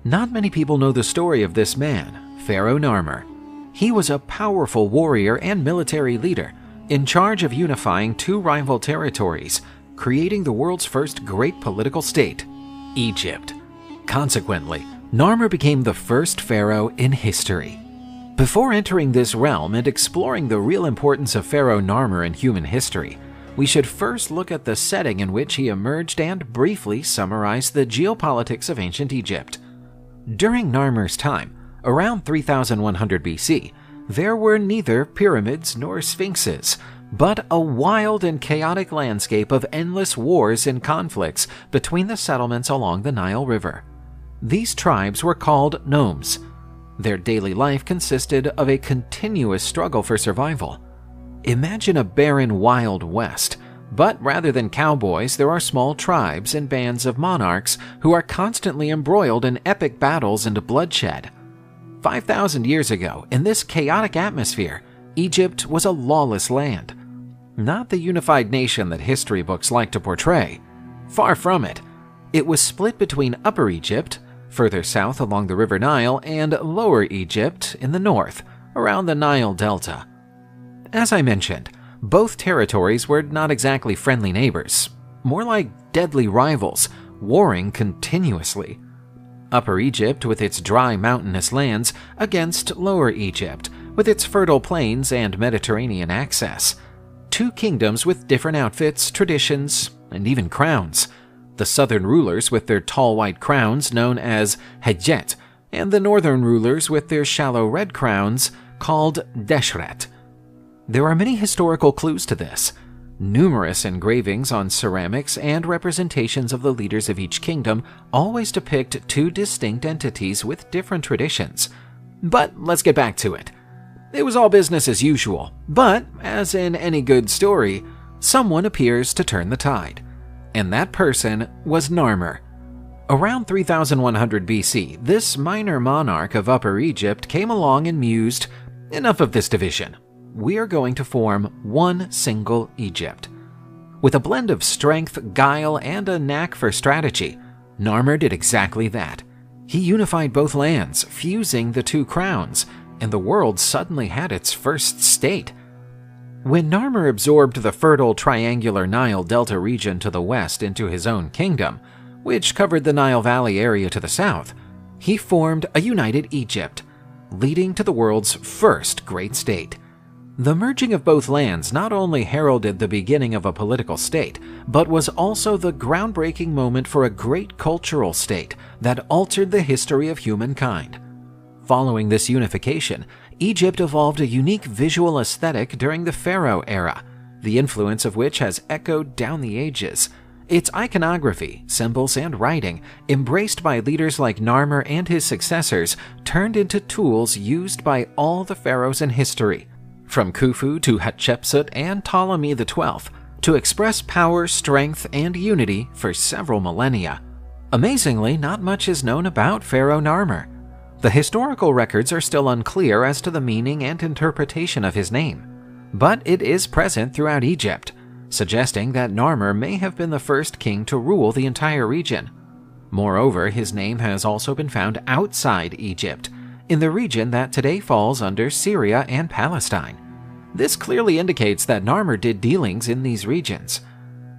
Not many people know the story of this man, Pharaoh Narmer. He was a powerful warrior and military leader, in charge of unifying two rival territories, creating the world's first great political state, Egypt. Consequently, Narmer became the first pharaoh in history. Before entering this realm and exploring the real importance of Pharaoh Narmer in human history, we should first look at the setting in which he emerged and briefly summarize the geopolitics of ancient Egypt. During Narmer's time, around 3100 BC, there were neither pyramids nor sphinxes, but a wild and chaotic landscape of endless wars and conflicts between the settlements along the Nile River. These tribes were called nomes. Their daily life consisted of a continuous struggle for survival. Imagine a barren Wild West, but rather than cowboys, there are small tribes and bands of monarchs who are constantly embroiled in epic battles and bloodshed. 5,000 years ago, in this chaotic atmosphere, Egypt was a lawless land. Not the unified nation that history books like to portray. Far from it. It was split between Upper Egypt, further south along the River Nile, and Lower Egypt in the north, around the Nile Delta. As I mentioned, both territories were not exactly friendly neighbors, more like deadly rivals, warring continuously. Upper Egypt with its dry mountainous lands against Lower Egypt with its fertile plains and Mediterranean access. Two kingdoms with different outfits, traditions, and even crowns. The southern rulers with their tall white crowns known as Hedjet, and the northern rulers with their shallow red crowns called Deshret. There are many historical clues to this. Numerous engravings on ceramics and representations of the leaders of each kingdom always depict two distinct entities with different traditions. But let's get back to it. It was all business as usual, but, as in any good story, someone appears to turn the tide. And that person was Narmer. Around 3100 BC, this minor monarch of Upper Egypt came along and mused, "Enough of this division. We are going to form one single Egypt." With a blend of strength, guile, and a knack for strategy, Narmer did exactly that. He unified both lands, fusing the two crowns, and the world suddenly had its first state. When Narmer absorbed the fertile triangular Nile Delta region to the west into his own kingdom, which covered the Nile Valley area to the south, he formed a united Egypt, leading to the world's first great state. The merging of both lands not only heralded the beginning of a political state, but was also the groundbreaking moment for a great cultural state that altered the history of humankind. Following this unification, Egypt evolved a unique visual aesthetic during the Pharaoh era, the influence of which has echoed down the ages. Its iconography, symbols, and writing, embraced by leaders like Narmer and his successors, turned into tools used by all the pharaohs in history, from Khufu to Hatshepsut and Ptolemy XII, to express power, strength, and unity for several millennia. Amazingly, not much is known about Pharaoh Narmer. The historical records are still unclear as to the meaning and interpretation of his name, but it is present throughout Egypt, suggesting that Narmer may have been the first king to rule the entire region. Moreover, his name has also been found outside Egypt, in the region that today falls under Syria and Palestine. This clearly indicates that Narmer did dealings in these regions.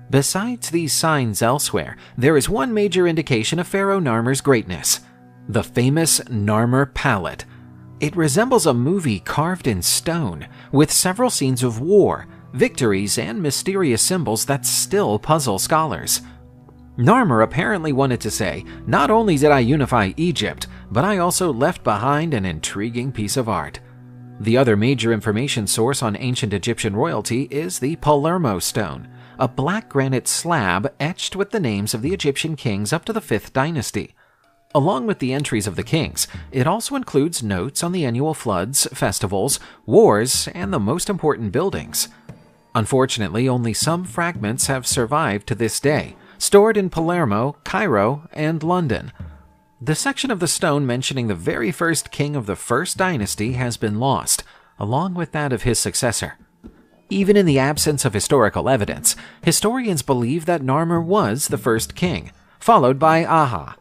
Besides these signs elsewhere, there is one major indication of Pharaoh Narmer's greatness: the famous Narmer Palette. It resembles a movie carved in stone, with several scenes of war, victories, and mysterious symbols that still puzzle scholars. Narmer apparently wanted to say, "Not only did I unify Egypt, but I also left behind an intriguing piece of art." The other major information source on ancient Egyptian royalty is the Palermo stone, a black granite slab etched with the names of the Egyptian kings up to the 5th dynasty. Along with the entries of the kings, it also includes notes on the annual floods, festivals, wars, and the most important buildings. Unfortunately, only some fragments have survived to this day, stored in Palermo, Cairo, and London. The section of the stone mentioning the very first king of the 1st dynasty has been lost, along with that of his successor. Even in the absence of historical evidence, historians believe that Narmer was the first king, followed by Aha.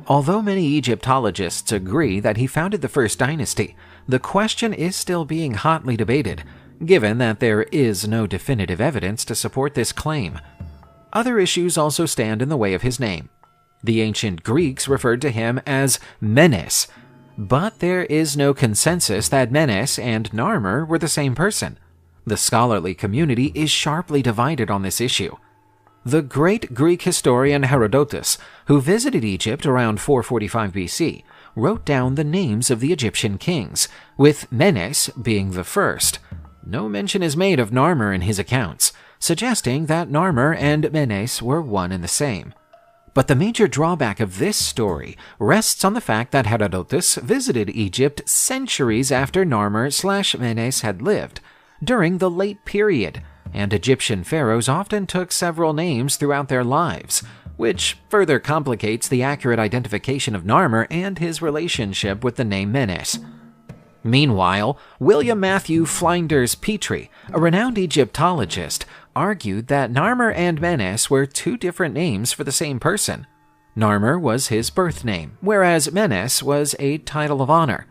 Although many Egyptologists agree that he founded the first dynasty, the question is still being hotly debated, given that there is no definitive evidence to support this claim. Other issues also stand in the way of his name. The ancient Greeks referred to him as Menes, but there is no consensus that Menes and Narmer were the same person. The scholarly community is sharply divided on this issue. The great Greek historian Herodotus, who visited Egypt around 445 BC, wrote down the names of the Egyptian kings, with Menes being the first. No mention is made of Narmer in his accounts, suggesting that Narmer and Menes were one and the same. But the major drawback of this story rests on the fact that Herodotus visited Egypt centuries after Narmer/Menes had lived, during the late period, and Egyptian pharaohs often took several names throughout their lives, which further complicates the accurate identification of Narmer and his relationship with the name Menes. Meanwhile, William Matthew Flinders Petrie, a renowned Egyptologist, argued that Narmer and Menes were two different names for the same person. Narmer was his birth name, whereas Menes was a title of honor.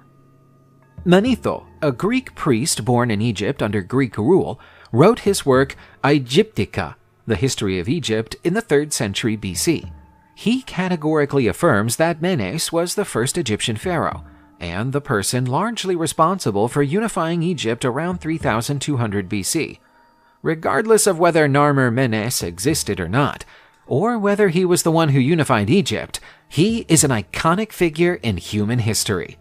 Manetho, a Greek priest born in Egypt under Greek rule, wrote his work Aegyptica, the history of Egypt, in the 3rd century BC. He categorically affirms that Menes was the first Egyptian pharaoh, and the person largely responsible for unifying Egypt around 3200 BC. Regardless of whether Narmer Menes existed or not, or whether he was the one who unified Egypt, he is an iconic figure in human history.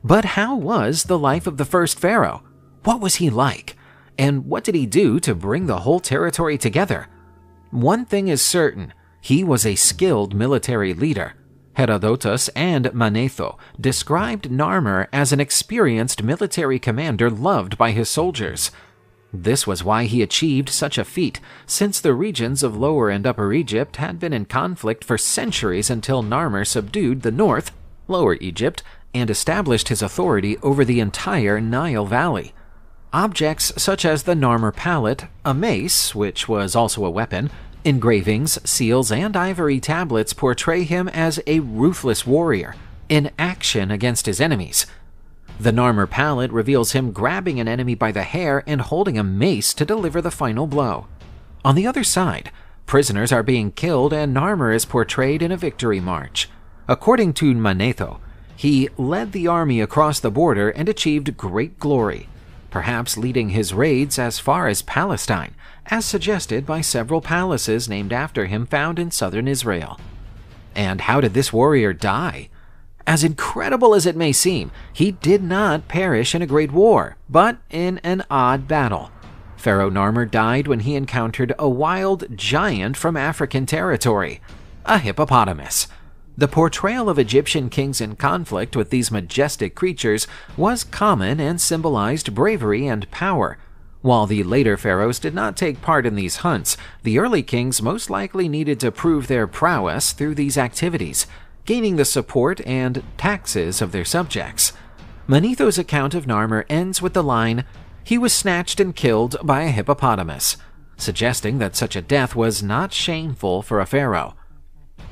But how was the life of the first pharaoh? What was he like? And what did he do to bring the whole territory together? One thing is certain, he was a skilled military leader. Herodotus and Manetho described Narmer as an experienced military commander loved by his soldiers. This was why he achieved such a feat, since the regions of Lower and Upper Egypt had been in conflict for centuries until Narmer subdued the north, Lower Egypt, and established his authority over the entire Nile Valley. Objects such as the Narmer palette, a mace, which was also a weapon, engravings, seals, and ivory tablets portray him as a ruthless warrior, in action against his enemies. The Narmer palette reveals him grabbing an enemy by the hair and holding a mace to deliver the final blow. On the other side, prisoners are being killed and Narmer is portrayed in a victory march. According to Manetho, he led the army across the border and achieved great glory, perhaps leading his raids as far as Palestine, as suggested by several palaces named after him found in southern Israel. And how did this warrior die? As incredible as it may seem, he did not perish in a great war, but in an odd battle. Pharaoh Narmer died when he encountered a wild giant from African territory, a hippopotamus. The portrayal of Egyptian kings in conflict with these majestic creatures was common and symbolized bravery and power. While the later pharaohs did not take part in these hunts, the early kings most likely needed to prove their prowess through these activities, gaining the support and taxes of their subjects. Manetho's account of Narmer ends with the line, "He was snatched and killed by a hippopotamus," suggesting that such a death was not shameful for a pharaoh.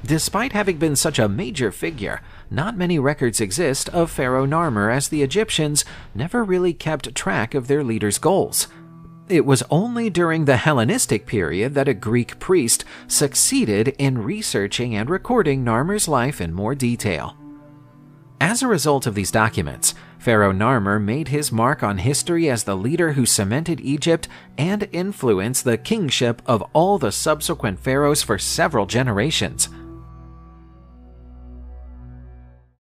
Despite having been such a major figure, not many records exist of Pharaoh Narmer, as the Egyptians never really kept track of their leader's goals. It was only during the Hellenistic period that a Greek priest succeeded in researching and recording Narmer's life in more detail. As a result of these documents, Pharaoh Narmer made his mark on history as the leader who cemented Egypt and influenced the kingship of all the subsequent pharaohs for several generations.